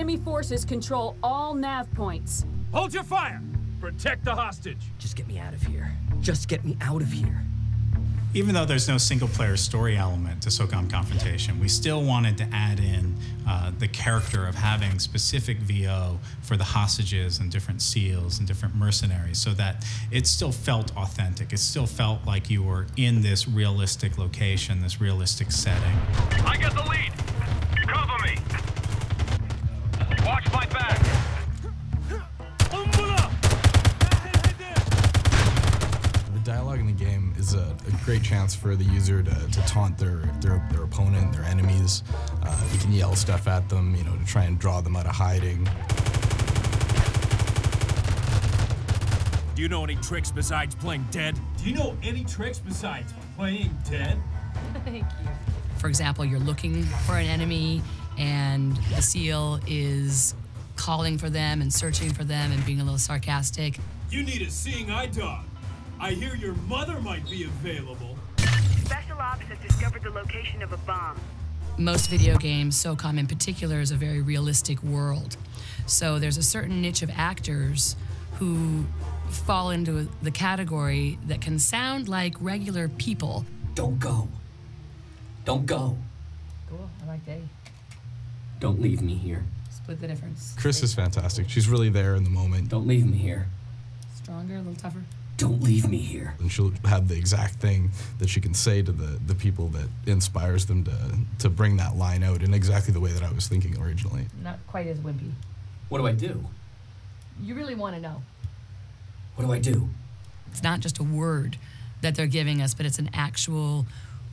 Enemy forces control all nav points. Hold your fire! Protect the hostage! Just get me out of here. Just get me out of here. Even though there's no single-player story element to Socom Confrontation, we still wanted to add in the character of having specific VO for the hostages and different SEALs and different mercenaries so that it still felt authentic. It still felt like you were in this realistic location, this realistic setting. I got the lead! Cover me! Watch my back! The dialogue in the game is a great chance for the user to taunt their opponent, their enemies. You can yell stuff at them, you know, to try and draw them out of hiding. Do you know any tricks besides playing dead? Do you know any tricks besides playing dead? Thank you. For example, you're looking for an enemy and the SEAL is calling for them and searching for them and being a little sarcastic. You need a seeing eye dog. I hear your mother might be available. Special Ops has discovered the location of a bomb. Most video games, SOCOM in particular, is a very realistic world. So there's a certain niche of actors who fall into the category that can sound like regular people. Don't go. Don't go. Cool, I like Day. Don't leave me here. Split the difference. Chris is fantastic. She's really there in the moment. Don't leave me here. Stronger, a little tougher. Don't leave me here. And she'll have the exact thing that she can say to the people that inspires them to bring that line out in exactly the way that I was thinking originally. Not quite as wimpy. What do I do? You really want to know. What do I do? It's not just a word that they're giving us, but it's an actual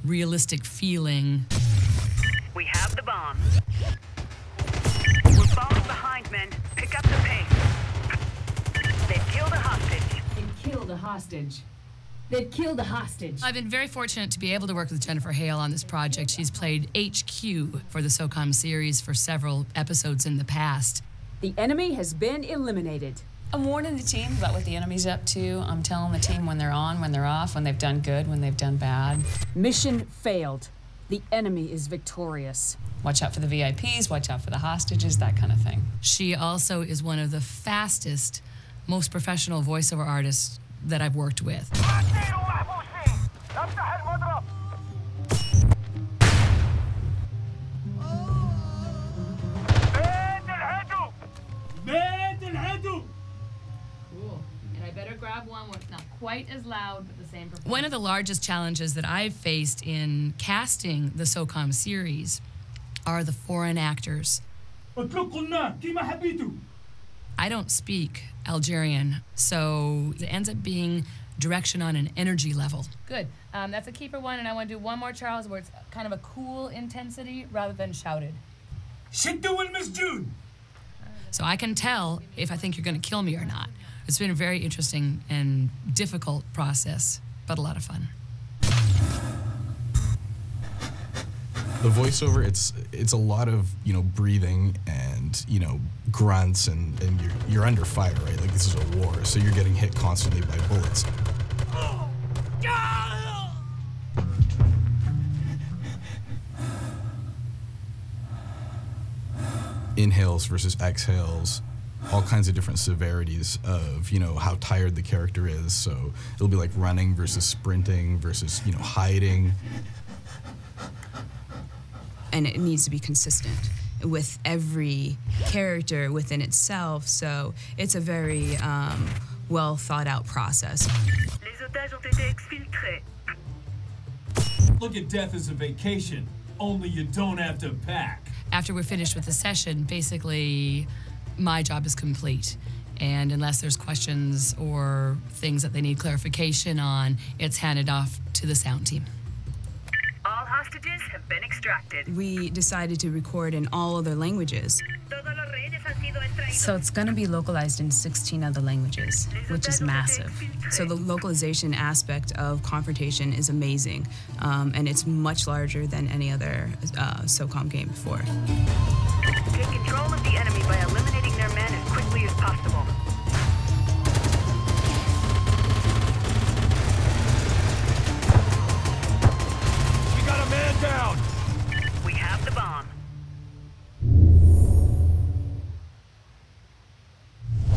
realistic feeling. We have the bomb. We're falling behind, men. Pick up the pace. They've killed a hostage. They've killed a hostage. They've killed a hostage. I've been very fortunate to be able to work with Jennifer Hale on this project. She's played HQ for the SOCOM series for several episodes in the past. The enemy has been eliminated. I'm warning the team about what the enemy's up to. I'm telling the team when they're on, when they're off, when they've done good, when they've done bad. Mission failed. The enemy is victorious. Watch out for the VIPs, watch out for the hostages, that kind of thing. She also is one of the fastest, most professional voiceover artists that I've worked with. Cool. And I better grab one where it's not quite as loud, but the same performance. One of the largest challenges that I've faced in casting the SOCOM series are the foreign actors. I don't speak Algerian, so it ends up being direction on an energy level. Good. That's a keeper one, and I want to do one more, Charles, where it's kind of a cool intensity rather than shouted. Shit doing, Miss June! So I can tell if I think you're going to kill me or not. It's been a very interesting and difficult process, but a lot of fun. The voiceover, it's a lot of, you know, breathing and, you know, grunts and you're under fire, right? Like this is a war, so you're getting hit constantly by bullets. Inhales versus exhales, all kinds of different severities of, you know, how tired the character is. So it'll be like running versus sprinting versus, you know, hiding. And it needs to be consistent with every character within itself. So it's a very well thought out process. Look at death as a vacation, only you don't have to pack. After we're finished with the session, basically my job is complete. And unless there's questions or things that they need clarification on, it's handed off to the sound team. All hostages have been extracted. We decided to record in all other languages. So it's going to be localized in 16 other languages, which is massive. So the localization aspect of Confrontation is amazing, and it's much larger than any other SOCOM game before. Take control of the enemy by eliminating their men as quickly as possible.